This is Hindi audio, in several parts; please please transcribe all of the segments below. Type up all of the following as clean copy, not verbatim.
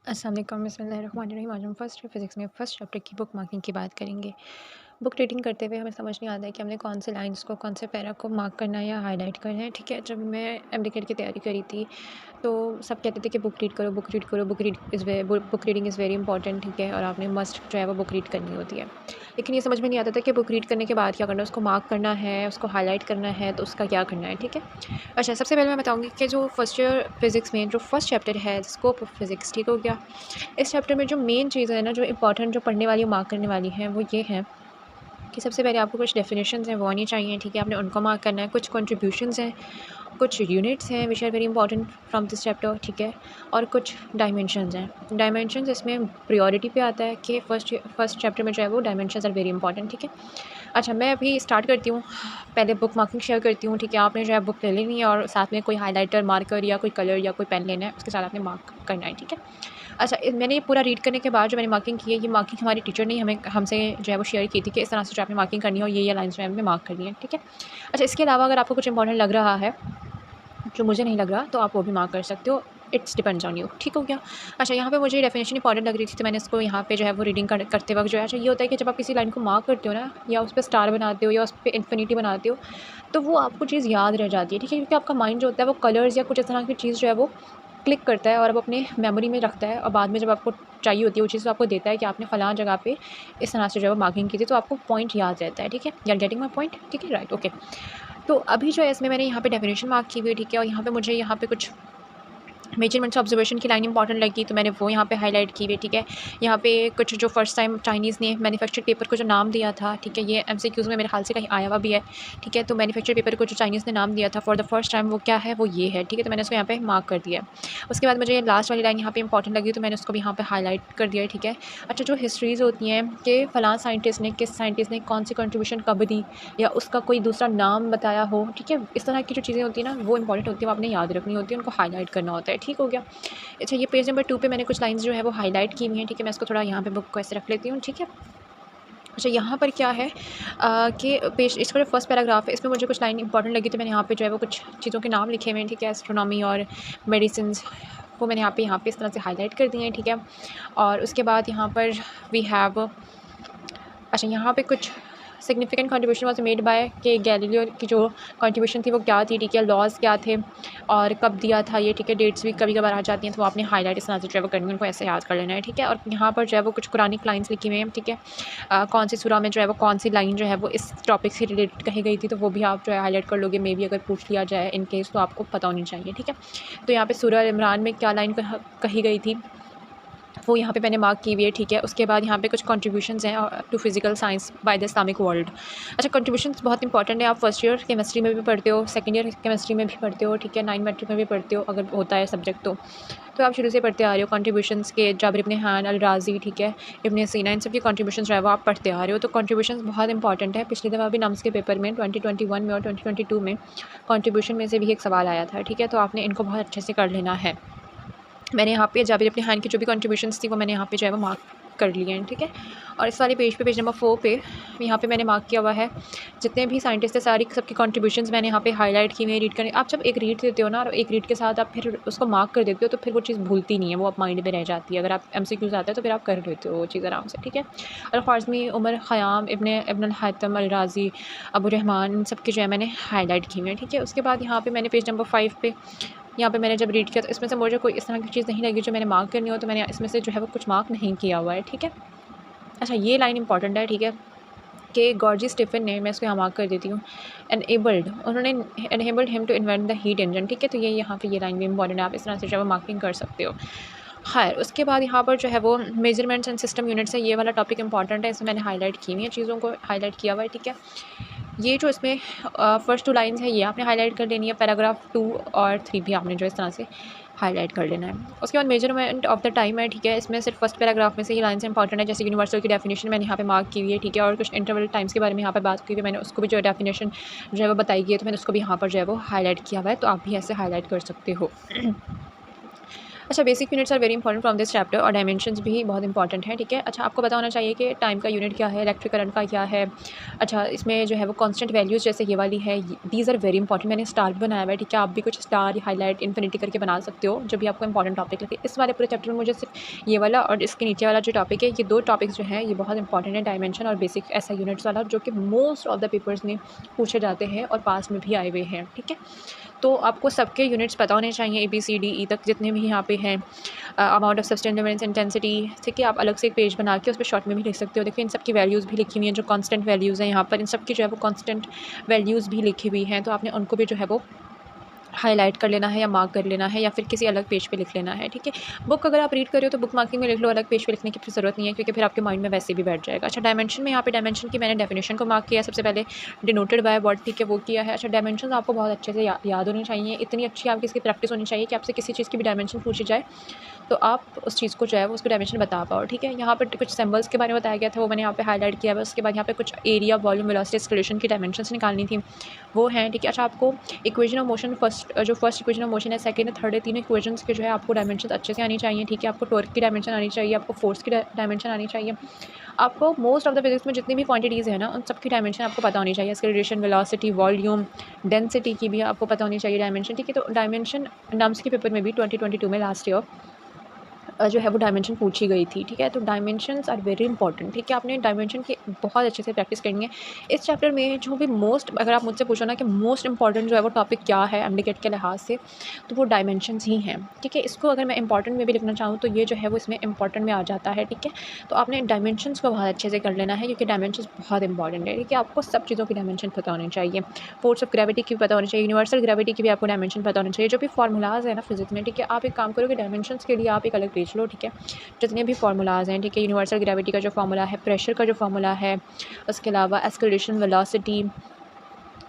अस्सलाम वालेकुम बिस्मिल्लाहिर्रहमानिर्रहीम। आज हम फर्स्ट फिज़िक्स में फ़र्स्ट चैप्टर की बुक मार्किंग की बात करेंगे। बुक रीडिंग करते हुए हमें समझ नहीं आता है कि हमने कौन से लाइन्स को कौन से पैरा को मार्क करना है या हाईलाइट करना है। ठीक है, जब मैं एमडीकेट की तैयारी करी थी तो सब कहते थे कि बुक रीड करो, बुक रीड करो, book reading is very important. ठीक है, और आपने मस्ट जो है वो बुक रीड करनी होती है। लेकिन ये समझ में नहीं आता था कि बुक रीड करने के बाद क्या करना है, उसको मार्क करना है, उसको हाईलाइट करना है, तो उसका क्या करना है। ठीक है, अच्छा, सबसे पहले मैं बताऊँगी कि जो फर्स्ट ईयर फिज़िक्स में जो फर्स्ट चैप्टर है स्कोप ऑफ फिज़िक्स, ठीक हो गया। इस चैप्टर में जो मेन चीज़ है ना, जो इंपॉर्टेंट, जो पढ़ने वाली, मार्क करने वाली हैं, वो ये है कि सबसे पहले आपको कुछ डेफिनेशंस हैं वो आनी चाहिए। ठीक है, आपने उनको मार्क करना है। कुछ कंट्रीब्यूशंस हैं, कुछ यूनिट्स हैं which are very important from this chapter. ठीक है, और कुछ डायमेंशंस हैं। डायमेंशंस इसमें प्रायोरिटी पे आता है कि फर्स्ट चैप्टर में जो है वो डायमेंशंस आर वेरी इंपॉर्टेंट। ठीक है, अच्छा, मैं अभी स्टार्ट करती हूँ। पहले बुक मार्किंग शेयर करती हूँ। ठीक है, आपने जो है बुक ले लेनी है और साथ में कोई हाइलाइटर, मार्कर या कोई कलर या कोई पेन लेना है, उसके साथ आपने मार्क करना है। ठीक है, अच्छा, मैंने ये पूरा रीड करने के बाद जो मैंने मार्किंग की है, ये मार्किंग हमारी टीचर ने हमें हमसे जो है वो शेयर की थी कि इस तरह से जो आपने मार्किंग करनी है और ये लाइन्स जो है हमें मार्क करनी है। ठीक है, अच्छा, इसके अलावा अगर आपको कुछ इंपॉर्टेंट लग रहा है जो मुझे नहीं लग रहा, तो आप वो भी मार्क कर सकते हो। It's depends on you. ठीक हो गया। अच्छा, यहाँ पे मुझे डेफिनेशन इंपॉर्टेंट लग रही थी तो मैंने इसको यहाँ पे जो है वो रीडिंग करते वक्त जो है, अच्छा, ये होता है कि जब आप किसी लाइन को मार्क करते हो ना, या उस पर स्टार बनाते हो या उस पर इन्फिनिटी बनाते हो, तो वो आपको चीज़ याद रह जाती है। ठीक है, क्योंकि आपका माइंड जो होता है वो कलर्स या कुछ इस तरह की चीज़ जो है वो क्लिक करता है और अब अपने मेमोरी में रखता है, और बाद में जब आपको चाहिए होती है वो चीज़, तो आपको देता है कि आपने फ़लाँ जगह पे इस तरह से जो है वो मार्किंग की थी, तो आपको पॉइंट याद रहता है। ठीक है, you are getting my point. ठीक है, राइट, ओके। तो अभी जो है इसमें मैंने यहाँ पे डेफिनेशन मार्क की हुई है। ठीक है, और यहाँ पे मुझे यहाँ पे कुछ मेजरमेंट्स ऑब्जर्वेशन की लाइन इंपॉर्टेंट लगी तो मैंने वो यहाँ पे हाईलाइट की हुई है। ठीक है, यहाँ पे कुछ जो फर्स्ट टाइम चाइनीज़ ने मैन्युफैक्चर्ड पेपर को जो नाम दिया था, ठीक है, ये एमसीक्यूज़ में मेरे ख्याल से कहीं आया हुआ भी है। ठीक है, तो मैन्युफैक्चर्ड पेपर को जो चाइनीज़ ने नाम दिया था फॉर द फर्स्ट टाइम, वो क्या है, वो ये है। ठीक है, तो मैंने उसको यहाँ पे मार्क कर दिया है। उसके बाद मुझे लास्ट वाली लाइन यहाँ पे इंपॉर्टेंट लगी तो मैंने उसको भी यहाँ पे हाईलाइट कर दिया है। ठीक है, अच्छा, जो हिस्ट्रीज़ होती हैं कि फ़लाँ साइंटिस्ट ने, किस साइंटिस्ट ने कौन सी कंट्रीब्यूशन कब दी, या उसका कोई दूसरा नाम बताया हो, ठीक है, इस तरह की जो चीज़ें होती हैं ना, वो इंपॉर्टेंट होती है, वो आपने याद रखनी होती है, उनको हाईलाइट करना होता है। ठीक हो गया। अच्छा, ये पेज नंबर 2 पे मैंने कुछ लाइन्स जो है वो हाईलाइट की हुई हैं। ठीक है, मैं इसको थोड़ा यहाँ पे बुक को ऐसे रख लेती हूँ। ठीक है, अच्छा, यहाँ पर क्या है कि पेज, इसका जो फर्स्ट पैराग्राफ है, इसमें मुझे कुछ लाइन इंपॉर्टेंट लगी तो मैंने यहाँ पे जो है वो कुछ चीज़ों के नाम लिखे हुए हैं। ठीक है, एस्ट्रोनॉमी और मेडिसिन्स, वो मैंने यहाँ पे इस तरह से हाईलाइट कर दिए हैं। ठीक है, और उसके बाद यहाँ पर वी हैव, अच्छा, यहाँ पे कुछ significant contribution was made by के गैलीलियो की जो कंट्रीब्यूशन थी वो क्या थी। ठीक है, लॉज क्या थे और कब दिया था ये। ठीक है, डेट्स भी कभी कभार आ जाती हैं, तो आपने हाईलाइट इस तरह से ट्रेवल करनी है, उनको ऐसे याद कर लेना है। ठीक है, और यहाँ पर जो है वो कुछ कुरानिक लाइन्स लिखी हुई हैं। ठीक है, कौन सी सूरा में जो है वो कौन सी लाइन जो है वो इस टॉपिक से रिलेटेड कही गई थी, तो वो भी आप जो है हाईलाइट कर लोगे। मे बी अगर पूछ लिया जाए इन केस, तो आपको पता होनी चाहिए। ठीक है, तो यहाँ पे सूरा इमरान में क्या लाइन कही गई थी, वो यहाँ पे मैंने मार्क की हुई है। ठीक है, उसके बाद यहाँ पे कुछ कंट्रीब्यूशंस हैं to physical science by the Islamic world. अच्छा, कंट्रीब्यूशंस बहुत इंपॉर्टेंट है, आप फर्स्ट ईयर केमिस्ट्री में भी पढ़ते हो, सेकंड ईयर केमिस्ट्री में भी पढ़ते हो। ठीक है, 9 मैट्रिक में भी पढ़ते हो अगर होता है सब्जेक्ट, तो आप शुरू से पढ़ते आ रहे हो कंट्रीब्यूशंस के। जाबिर इब्न हैन अल राज़ी, ठीक है, इब्न सीना, इन सब की कंट्रीब्यूशंस जो है वो आप पढ़ते आ रहे हो, तो कंट्रीब्यूशंस बहुत इंपॉर्टेंट है। पिछली दफ़ा भी नम्स के पेपर में 2021 में और 2022 में कंट्रीब्यूशन में से भी एक सवाल आया था। ठीक है, तो आपने इनको बहुत अच्छे से कर लेना है। मैंने यहाँ पे जाबिर इब्न हैन की जो भी कंट्रीब्यूशंस थी वो मैंने यहाँ पे जो है वो मार्क कर लिए हैं। ठीक है, और इस वाले पेज पे, पेज नंबर 4 पे यहाँ पे मैंने मार्क किया हुआ है जितने भी साइंटिस्ट थे, सारी सबकी कंट्रीब्यूशंस मैंने यहाँ पे हाईलाइट की हुई है। रीड करने, आप जब एक रीड देते हो ना और एक रीड के साथ आप फिर उसको मार्क कर देते हो, तो फिर वो चीज़ भूलती नहीं है, वो आप माइंड में रह जाती है। अगर आप एमसीक्यूज़ आते हैं तो फिर आप कर लेते हो वो चीज़ आराम से। ठीक है, अल ख्वारिज़मी, उमर ख़याम, इब्न अल हैतम अल राज़ी, अबू रहमान, इन सब की जो है मैंने हाईलाइट की हुई है। ठीक है, उसके बाद यहाँ पे मैंने पेज नंबर 5 पे, यहाँ पे मैंने जब रीड किया तो इसमें से मुझे कोई इस तरह की चीज़ नहीं लगी जो मैंने मार्क करनी हो, तो मैंने इसमें से जो है वो कुछ मार्क नहीं किया हुआ है। ठीक है, अच्छा, ये लाइन इंपॉर्टेंट है। ठीक है, कि गॉर्जी स्टीफन ने, मैं इसको यहाँ मार्क कर देती हूँ, उन्होंने enabled him to invent the heat engine. ठीक है, तो ये यहाँ पे ये लाइन भी इंपॉर्टेंट है, आप इस तरह से जो है वो मार्किंग कर सकते हो। खैर, उसके बाद यहाँ पर जो है वो मेजरमेंट्स एंड सिस्टम यूनिट्स है, ये वाला टॉपिक इंपॉर्टेंट है, इसमें मैंने हाईलाइट की हुई है, चीज़ों को हाईलाइट किया हुआ है। ठीक है, ये जो इसमें फर्स्ट 2 लाइन्स है ये आपने हाईलाइट कर लेनी है, पैराग्राफ 2 और 3 भी आपने जो इस तरह से हाईलाइट कर लेना है। उसके बाद मेजरमेंट ऑफ द टाइम है। ठीक है, इसमें सिर्फ फर्स्ट पैराग्राफ में से ये लाइन्स इंपॉर्टेंट है, जैसे यूनिवर्सल की डेफिनेशन मैंने यहाँ पे मार्क की हुई है। ठीक है, और कुछ इंटरवल टाइम्स के बारे में यहाँ पे बात की हुई है, मैंने उसको भी जो डेफिनेशन जो है वो बताई गई है, तो मैंने उसको भी यहाँ पर जो है वो हाईलाइट किया हुआ है, तो आप भी ऐसे हाईलाइट कर सकते हो। अच्छा, basic units are very important from this chapter और डायमेंशंस भी बहुत इंपॉर्टेंट है, ठीक है। अच्छा, आपको पता होना चाहिए कि टाइम का यूनिट क्या है, इलेक्ट्रिक करंट का क्या है। अच्छा, इसमें जो है वो कांस्टेंट वैल्यूज़ जैसे ये वाली है, दीज आर वेरी इंपॉर्टेंट। मैंने स्टार भी बनाया हुआ है, ठीक है। आप भी कुछ स्टार, हाईलाइट, इन्फिनिटी करके बना सकते हो जब भी आपको इंपॉर्टेंट टॉपिक लगे। इस वाले पूरे चैप्टर में मुझे सिर्फ ये वाला और इसके नीचे वाला जो टॉपिक है, ये 2 टॉपिक्स जो हैं ये बहुत इंपॉर्टेंट है, डायमेंशन और बेसिक एसआई यूनिट्स वाला, जो कि मोस्ट ऑफ द पेपर्स में पूछे जाते हैं और पास में भी आए हुए हैं, ठीक है। तो आपको सबके यूनिट्स पता होने चाहिए, ABCDE तक जितने भी यहाँ पे हैं। Amount of sustain difference intensity, ठीक है। आप अलग से एक पेज बना के उस पर शॉर्ट में भी लिख सकते हो। देखिए इन सब की वैल्यूज़ भी लिखी हुई हैं, जो कांस्टेंट वैल्यूज़ हैं यहाँ पर, इन सब की जो है वो कांस्टेंट वैल्यूज़ भी लिखी हुई हैं, तो आपने उनको भी जो है वो हाईलाइट कर लेना है या मार्क कर लेना है या फिर किसी अलग पेज पे लिख लेना है, ठीक है। बुक अगर आप रीड कर रहे हो तो बुक मार्किंग में लिख लो, अलग पेज पे लिखने की फिर ज़रूरत नहीं है, क्योंकि फिर आपके माइंड में वैसे भी बैठ जाएगा। अच्छा, डायमेंशन में यहाँ पे डायमेंशन की मैंने डेफिनेशन को मार्क किया सबसे पहले, डिनोटेड बाय व्हाट, ठीक है, वो किया है। अच्छा, डायमेंशन आपको बहुत अच्छे से याद होनी चाहिए, इतनी अच्छी आपकी इसकी प्रैक्टिस होनी चाहिए कि आपसे किसी चीज़ की भी डायमेंशन पूछी जाए तो आप उस चीज़ को जो है वो उसको डायमेंशन बता पाओ, ठीक है। यहाँ पर कुछ सिंबल्स के बारे में बताया गया था, वो मैंने यहाँ पे हाईलाइट किया है। उसके बाद यहाँ पे कुछ एरिया, वॉल्यूम, वेलोसिटी, एक्सेलरेशन की डायमेंशंस निकालनी थी, वो हैं, ठीक है। अच्छा, आपको equation of motion first equation of motion है, सेकंड है, थर्ड है, तीनों इक्वेशंस के जो है आपको डायमेंशन अच्छे से आनी चाहिए, ठीक है। आपको टॉर्क की डायमेंशन आनी चाहिए, आपको फोर्स की डायमेंशन आनी चाहिए, आपको मोस्ट ऑफ द फिजिक्स में जितनी भी क्वांटिटीज़ है ना उन सब की डायमेंशन आपको पता होनी चाहिए। एक्सेलरेशन, वेलोसिटी, वॉल्यूम, डेंसिटी की भी आपको पता होनी चाहिए डायमेंशन, ठीक है। तो डायमेंशन नम्स के पेपर में भी 2022 में लास्ट ईयर जो है वो डायमेंशन पूछी गई थी, ठीक है। तो डायमेंशंस आर वेरी इंपॉर्टेंट, ठीक है। आपने डायमेंशन की बहुत अच्छे से प्रैक्टिस करनी है। इस चैप्टर में जो भी मोस्ट, अगर आप मुझसे पूछो ना कि मोस्ट इंपॉर्टेंट जो है वो टॉपिक क्या है एमडीकेट के लिहाज से, तो वो डायमेंशंस ही हैं, ठीक है। इसको अगर मैं इंपॉर्टेंट में भी लिखना चाहूँ तो ये जो है वो इसमें इंपॉर्टेंट में आ जाता है, ठीक है। तो आपने डायमेंशंस को बहुत अच्छे से कर लेना है, क्योंकि डायमेंशंस बहुत इंपॉर्टेंट है, ठीक है। आपको सब चीज़ों की डायमेंशन पता होनी चाहिए, फोर्स ऑफ ग्रेविटी की पता होनी चाहिए, यूनिवर्सल ग्रेविटी की भी आपको डायमेंशन पता होनी चाहिए। जो भी फार्मूलाज है ना फिजिक्स में, ठीक है, आप एक काम करो कि डायमेंशंस के लिए आप एक अलग पेज लो, ठीक है। जितने भी फार्मूलाज हैं, ठीक है, यूनिवर्सल ग्रेविटी का जो फार्मूला है, प्रेशर का जो फार्मूला है, उसके अलावा acceleration, velocity,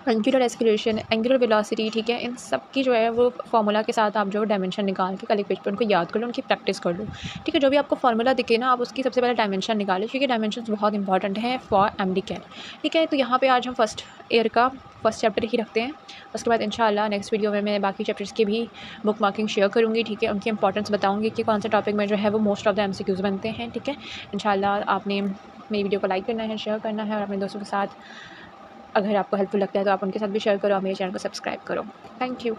angular acceleration, angular velocity, ठीक है, इन सब की जो है वो फार्मूला के साथ आप जो डायमेंशन निकाल के कल एक पेज पर उनको याद कर लो, उनकी प्रैक्टिस कर लो, ठीक है। जो भी आपको फार्मूला दिखे ना, आप उसकी सबसे पहले डायमेंशन निकालो, क्योंकि डायमेंशन बहुत इंपॉर्टेंट है फॉर एमडीकेट, ठीक है। तो यहाँ पे आज हम फर्स्ट ईयर का फर्स्ट चैप्टर ही रखते हैं। उसके बाद इंशाल्लाह नेक्स्ट वीडियो में मैं बाकी चैप्टर्स की भी बुक मार्किंग शेयर करूँगी, ठीक है। उनकी इंपॉर्टेंस बताऊँगी कि कौन से टॉपिक में जो है वो मोस्ट ऑफ द MCQs बनते हैं, ठीक है। इंशाल्लाह आपने मेरी वीडियो को लाइक करना है, शेयर करना है और अपने दोस्तों के साथ, अगर आपको हेल्पफुल लगता है तो आप उनके साथ भी शेयर करो और मेरे चैनल को सब्सक्राइब करो। Thank you.